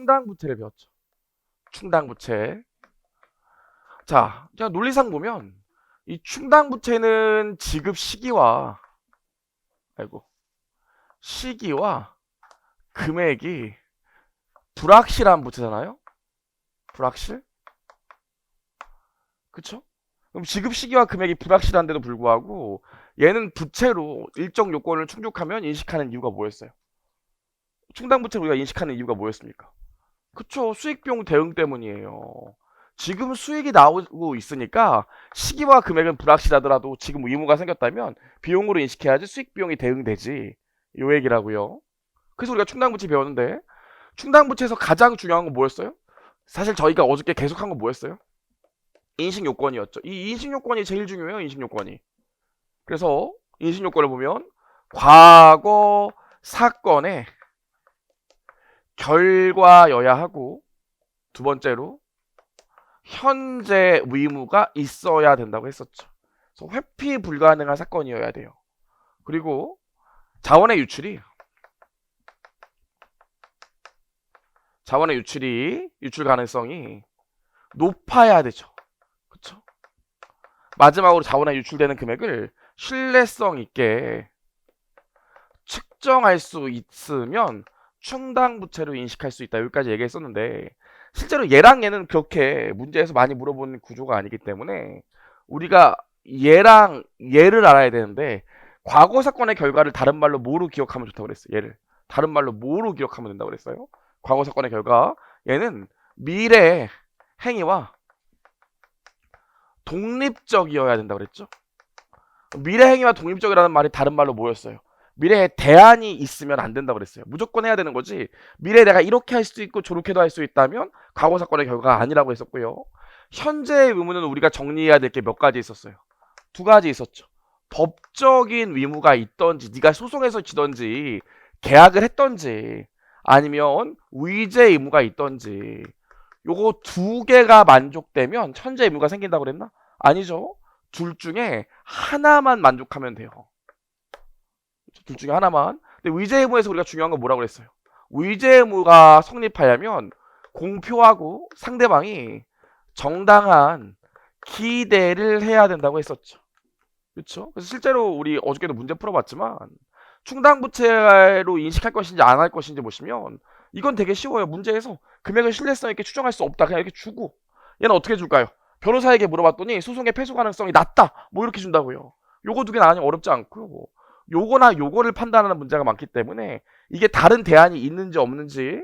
충당부채를 배웠죠. 충당부채. 자, 제가 논리상 보면 이 충당부채는 지급 시기와 금액이 불확실한 부채잖아요. 불확실? 그쵸? 그럼 지급 시기와 금액이 불확실한데도 불구하고 얘는 부채로 일정 요건을 충족하면 인식하는 이유가 뭐였어요? 충당부채를 우리가 인식하는 이유가 뭐였습니까? 그쵸. 수익비용 대응 때문이에요. 지금 수익이 나오고 있으니까 시기와 금액은 불확실하더라도 지금 의무가 생겼다면 비용으로 인식해야지 수익비용이 대응되지. 요 얘기라고요. 그래서 우리가 충당부채 배웠는데 충당부채에서 가장 중요한 건 뭐였어요? 사실 저희가 어저께 계속한 건 뭐였어요? 인식요건이었죠. 이 인식요건이 제일 중요해요. 인식요건이. 그래서 인식요건을 보면 과거 사건의 결과여야 하고 두 번째로 현재 의무가 있어야 된다고 했었죠. 그래서 회피 불가능한 사건이어야 돼요. 그리고 자원의 유출이 유출 가능성이 높아야 되죠. 그렇죠? 마지막으로 자원에 유출되는 금액을 신뢰성 있게 측정할 수 있으면 충당부채로 인식할 수 있다. 여기까지 얘기했었는데 실제로 얘랑 얘는 그렇게 문제에서 많이 물어보는 구조가 아니기 때문에 우리가 얘랑 얘를 알아야 되는데 과거 사건의 결과를 다른 말로 뭐로 기억하면 좋다고 그랬어요. 얘를 다른 말로 뭐로 기억하면 된다고 그랬어요. 과거 사건의 결과 얘는 미래 행위와 독립적이어야 된다고 그랬죠. 미래 행위와 독립적이라는 말이 다른 말로 뭐였어요? 미래에 대안이 있으면 안 된다고 그랬어요. 무조건 해야 되는 거지. 미래에 내가 이렇게 할 수도 있고 저렇게도 할 수 있다면 과거 사건의 결과가 아니라고 했었고요. 현재의 의무는 우리가 정리해야 될 게 몇 가지 있었어요. 두 가지 있었죠. 법적인 의무가 있던지 네가 소송에서 지던지 계약을 했던지 아니면 위제 의무가 있던지 요거 두 개가 만족되면 현재 의무가 생긴다고 그랬나? 아니죠. 둘 중에 하나만 만족하면 돼요. 둘 중에 하나만. 근데 위제 의무에서 우리가 중요한 건 뭐라고 그랬어요? 위제 의무가 성립하려면 공표하고 상대방이 정당한 기대를 해야 된다고 했었죠. 그렇죠? 그래서 실제로 우리 어저께도 문제 풀어봤지만 충당부채로 인식할 것인지 안 할 것인지 보시면 이건 되게 쉬워요. 문제에서 금액을 신뢰성 있게 추정할 수 없다. 그냥 이렇게 주고 얘는 어떻게 줄까요? 변호사에게 물어봤더니 소송의 패소 가능성이 낮다. 뭐 이렇게 준다고요. 요거 두 개는 아니 어렵지 않고요. 요거나 요거를 판단하는 문제가 많기 때문에 이게 다른 대안이 있는지 없는지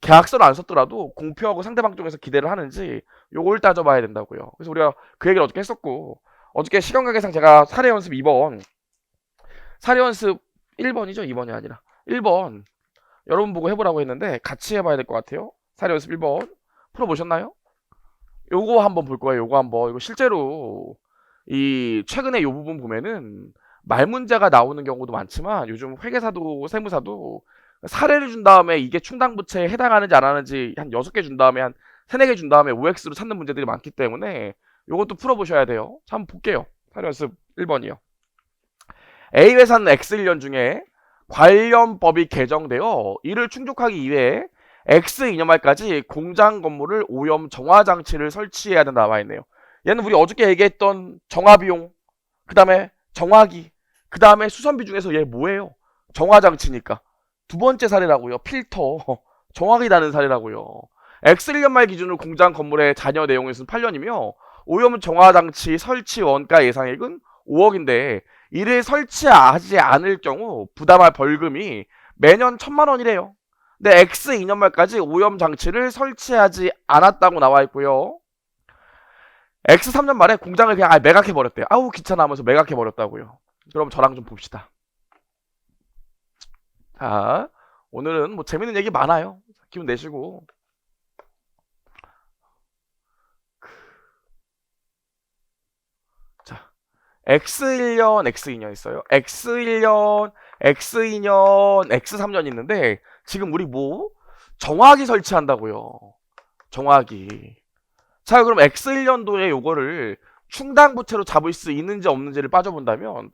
계약서를 안 썼더라도 공표하고 상대방 쪽에서 기대를 하는지 요걸 따져봐야 된다고요. 그래서 우리가 그 얘기를 어저께 했었고 어저께 시간 관계상 제가 사례 연습 2번 사례 연습 1번이죠 2번이 아니라 1번 여러분 보고 해보라고 했는데 같이 해봐야 될 것 같아요. 사례 연습 1번 풀어보셨나요? 요거 한번 볼 거예요. 요거 한번 이거 실제로 이 최근에 요 부분 보면은 말 문제가 나오는 경우도 많지만 요즘 회계사도 세무사도 사례를 준 다음에 이게 충당부채에 해당하는지 안 하는지 한 6개 준 다음에 한 3, 4개 준 다음에 OX로 찾는 문제들이 많기 때문에 요것도 풀어보셔야 돼요. 자, 한번 볼게요. 사례 연습 1번이요. A회사는 X1년 중에 관련 법이 개정되어 이를 충족하기 위해 X2년 말까지 공장 건물을 오염 정화 장치를 설치해야 된다 나와 있네요. 얘는 우리 어저께 얘기했던 정화 비용, 그 다음에 정화기, 그 다음에 수선비 중에서 얘 뭐예요? 정화 장치니까. 두 번째 사례라고요. 필터. 정화기 다는 사례라고요. X1년 말 기준으로 공장 건물의 잔여 내용의 수는 8년이며 오염 정화 장치 설치 원가 예상액은 5억인데 이를 설치하지 않을 경우 부담할 벌금이 매년 1,000만 원이래요. 근데 X 2년 말까지 오염 장치를 설치하지 않았다고 나와 있고요. X 3년 말에 공장을 그냥 매각해 버렸대요. 아우 귀찮아 하면서 매각해 버렸다고요. 그럼 저랑 좀 봅시다. 자, 오늘은 뭐 재밌는 얘기 많아요. 기분 내시고. 자, X1년, X2년 있어요. X1년, X2년, X3년 있는데 지금 우리 뭐 정화기 설치한다고요. 정화기. 자, 그럼 X1년도에 요거를 충당부채로 잡을 수 있는지 없는지를 따져본다면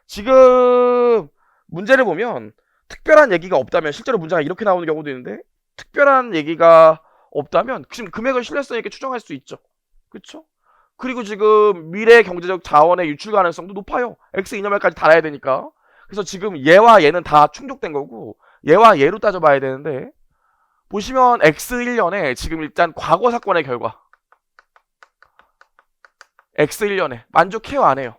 지금 문제를 보면 특별한 얘기가 없다면 실제로 문제가 이렇게 나오는 경우도 있는데 특별한 얘기가 없다면 지금 금액을 신뢰성 있게 추정할 수 있죠. 그렇죠? 그리고 지금 미래 경제적 자원의 유출 가능성도 높아요. X 2년말까지 달아야 되니까. 그래서 지금 얘와 얘는 다 충족된 거고 얘와 얘로 따져봐야 되는데 보시면 X 1년에 지금 일단 과거 사건의 결과 X 1년에 만족해요 안 해요?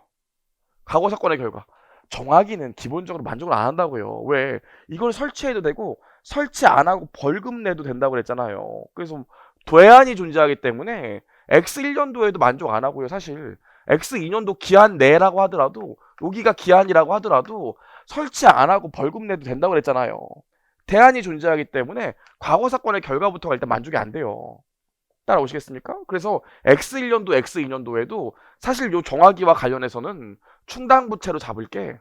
과거 사건의 결과 정확히는 기본적으로 만족을 안 한다고요. 왜? 이걸 설치해도 되고 설치 안 하고 벌금 내도 된다고 그랬잖아요. 그래서 도해안이 존재하기 때문에 X 1년도에도 만족 안 하고요. 사실 X 2년도 기한 내라고 하더라도 여기가 기한이라고 하더라도 설치 안 하고 벌금 내도 된다고 그랬잖아요. 대안이 존재하기 때문에 과거 사건의 결과부터가 일단 만족이 안 돼요. 따라오시겠습니까? 그래서 X 1년도, X 2년도에도 사실 요 정화기와 관련해서는 충당부채로 잡을게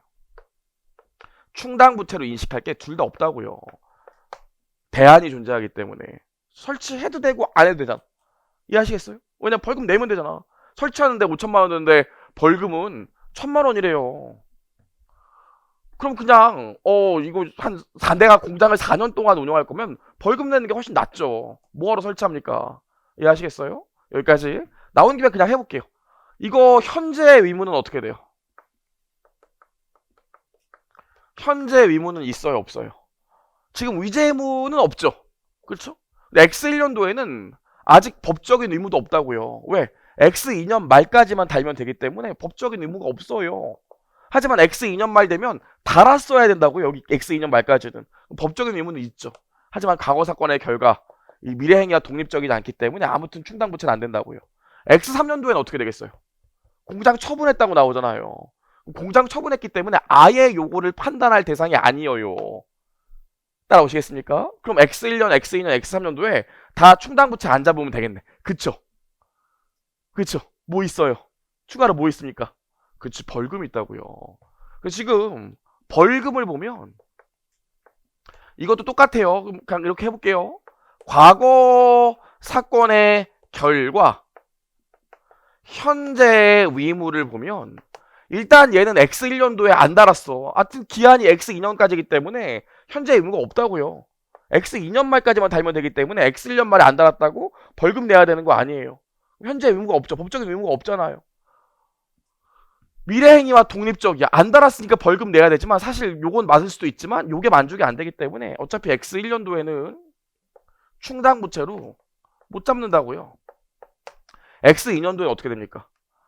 충당부채로 인식할 게 둘 다 없다고요. 대안이 존재하기 때문에 설치해도 되고 안 해도 되잖아. 이해하시겠어요? 왜냐면 벌금 내면 되잖아. 설치하는데 5천만 원 드는데 벌금은 1,000만 원이래요. 그럼 그냥 이거 내가 공장을 4년 동안 운영할 거면 벌금 내는 게 훨씬 낫죠. 뭐하러 설치합니까? 이해하시겠어요? 여기까지. 나온 김에 그냥 해볼게요. 이거 현재 위무는 어떻게 돼요? 현재 위무는 있어요, 없어요? 지금 위재무는 없죠. 그렇죠? 근데 X 1년도에는 아직 법적인 의무도 없다고요. 왜? X 2년 말까지만 달면 되기 때문에 법적인 의무가 없어요. 하지만 X 2년 말 되면 달았어야 된다고요. 여기 X 2년 말까지는. 법적인 의무는 있죠. 하지만 과거 사건의 결과 이 미래 행위가 독립적이지 않기 때문에 아무튼 충당부채는 안 된다고요. X 3년도에는 어떻게 되겠어요? 공장 처분했다고 나오잖아요. 공장 처분했기 때문에 아예 요거를 판단할 대상이 아니에요. 따라오시겠습니까? 그럼 X1년, X2년, X3년도에 다 충당부채 안 잡으면 되겠네. 그쵸? 그쵸? 뭐 있어요? 추가로 뭐 있습니까? 그치, 벌금 있다고요. 지금 벌금을 보면 이것도 똑같아요. 그냥 이렇게 해볼게요. 과거 사건의 결과 현재 위무를 보면 일단 얘는 X 1년도에 안 달았어. 하여튼 기한이 X 2년까지이기 때문에 현재 의무가 없다고요. X 2년 말까지만 달면 되기 때문에 X 1년 말에 안 달았다고 벌금 내야 되는 거 아니에요. 현재 의무가 없죠. 법적인 의무가 없잖아요. 미래 행위와 독립적이야. 안 달았으니까 벌금 내야 되지만 사실 요건 맞을 수도 있지만 요게 만족이 안 되기 때문에 어차피 X 1년도에는 충당부채로 못 잡는다고요. X 2년도에 어떻게 됩니까?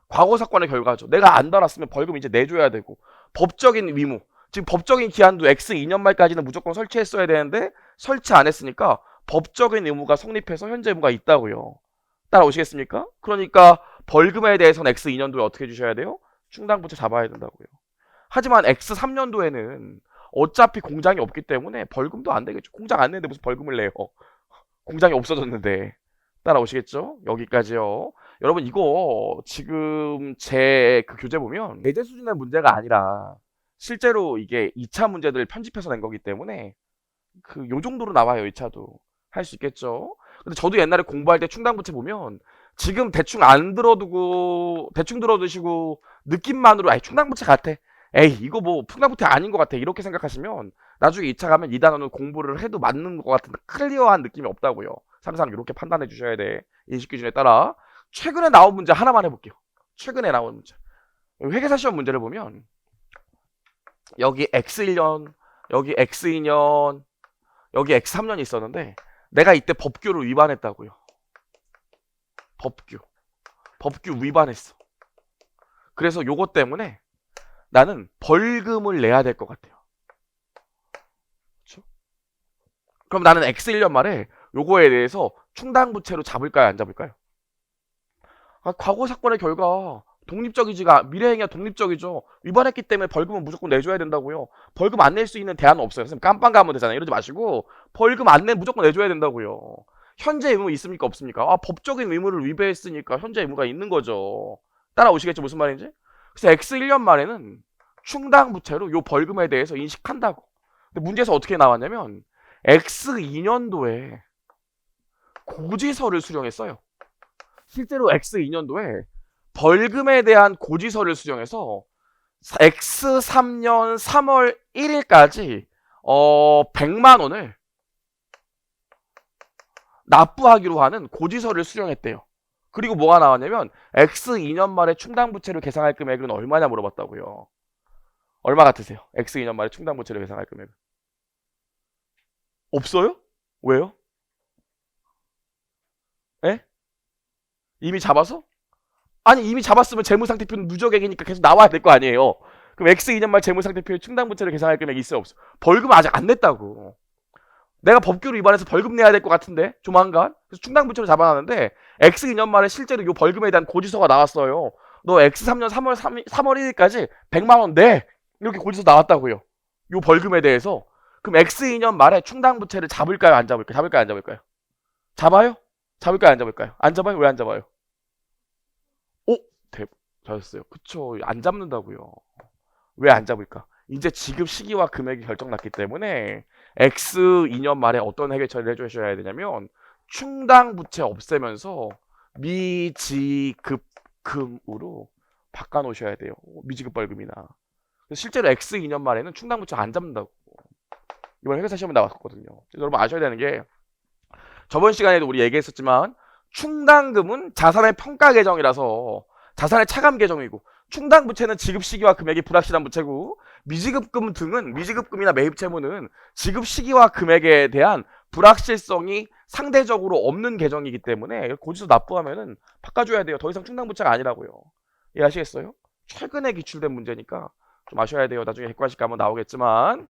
과거 사건의 결과죠. 내가 안 달았으면 벌금 이제 내줘야 되고 법적인 의무 지금 법적인 기한도 X 2년 말까지는 무조건 설치했어야 되는데 설치 안 했으니까 법적인 의무가 성립해서 현재 의무가 있다고요. 따라오시겠습니까? 그러니까 벌금에 대해서는 X 2년도에 어떻게 해주셔야 돼요? 충당부채 잡아야 된다고요. 하지만 X 3년도에는 어차피 공장이 없기 때문에 벌금도 안 되겠죠. 공장 안 내는데 무슨 벌금을 내요. 공장이 없어졌는데. 따라오시겠죠? 여기까지요. 여러분 이거 지금 제 그 교재 보면 예제 수준의 문제가 아니라 실제로 이게 2차 문제들을 편집해서 낸 거기 때문에 그 요 정도로 나와요. 2차도 할 수 있겠죠. 근데 저도 옛날에 공부할 때 충당부채 보면 지금 대충 안 들어두고 대충 들어두시고 느낌만으로 아이 충당부채 같아. 에이 이거 뭐 충당부채 아닌 것 같아. 이렇게 생각하시면 나중에 2차 가면 이 단어는 공부를 해도 맞는 것 같은 클리어한 느낌이 없다고요. 항상 이렇게 판단해 주셔야 돼. 인식 기준에 따라. 최근에 나온 문제 하나만 해볼게요. 최근에 나온 문제. 회계사 시험 문제를 보면 여기 X1년, 여기 X2년, 여기 X3년이 있었는데 내가 이때 법규를 위반했다고요. 법규 위반했어. 그래서 요것 때문에 나는 벌금을 내야 될 것 같아요. 그렇죠? 그럼 나는 X1년 말에 요거에 대해서 충당부채로 잡을까요? 안 잡을까요? 과거 사건의 결과 독립적이지가 미래행위가 독립적이죠. 위반했기 때문에 벌금은 무조건 내줘야 된다고요. 벌금 안 낼 수 있는 대안은 없어요. 선생님 깜빵 가면 되잖아요. 이러지 마시고 벌금 안 내 무조건 내줘야 된다고요. 현재 의무 있습니까 없습니까? 법적인 의무를 위배했으니까 현재 의무가 있는 거죠. 따라오시겠죠 무슨 말인지? 그래서 X 1년 말에는 충당부채로 요 벌금에 대해서 인식한다고. 근데 문제에서 어떻게 나왔냐면 X 2년도에 고지서를 수령했어요. 실제로 X 2년도에 벌금에 대한 고지서를 수령해서 X 3년 3월 1일까지 100만 원을 납부하기로 하는 고지서를 수령했대요. 그리고 뭐가 나왔냐면 X 2년 말에 충당부채를 계상할 금액은 얼마냐 물어봤다고요. 얼마 같으세요? X 2년 말에 충당부채를 계상할 금액은? 없어요? 왜요? 에? 이미 잡아서? 아니 이미 잡았으면 재무상태표는 누적액이니까 계속 나와야 될 거 아니에요. 그럼 X 2년 말 재무상태표에 충당부채를 계상할 금액이 있어요 없어? 벌금은 아직 안 냈다고. 내가 법규를 위반해서 벌금 내야 될 것 같은데 조만간. 그래서 충당부채로 잡아놨는데 X 2년 말에 실제로 이 벌금에 대한 고지서가 나왔어요. 너 X 3년 3월 1일까지 100만 원 내. 이렇게 고지서 나왔다고요. 요 벌금에 대해서. 그럼 X 2년 말에 충당부채를 잡을까요 안 잡을까요? 잡을까요 안 잡을까요? 잡아요? 잡을까요 안 잡을까요? 안 잡아요? 왜 안 잡아요? 오, 잘했어요. 그쵸. 안 잡는다고요. 왜 안 잡을까? 이제 지급 시기와 금액이 결정났기 때문에 X 2년 말에 어떤 해결 처리를 해주셔야 되냐면 충당 부채 없애면서 미지급금으로 바꿔놓으셔야 돼요. 미지급 벌금이나. 실제로 X 2년 말에는 충당 부채 안 잡는다고. 이번 회계사 시험에 나왔거든요. 여러분 아셔야 되는 게 저번 시간에도 우리 얘기했었지만 충당금은 자산의 평가 계정이라서 자산의 차감 계정이고 충당부채는 지급 시기와 금액이 불확실한 부채고 미지급금 등은 미지급금이나 매입채무는 지급 시기와 금액에 대한 불확실성이 상대적으로 없는 계정이기 때문에 고지서 납부하면은 바꿔줘야 돼요. 더 이상 충당부채가 아니라고요. 이해하시겠어요? 최근에 기출된 문제니까 좀 아셔야 돼요. 나중에 객관식 가면 나오겠지만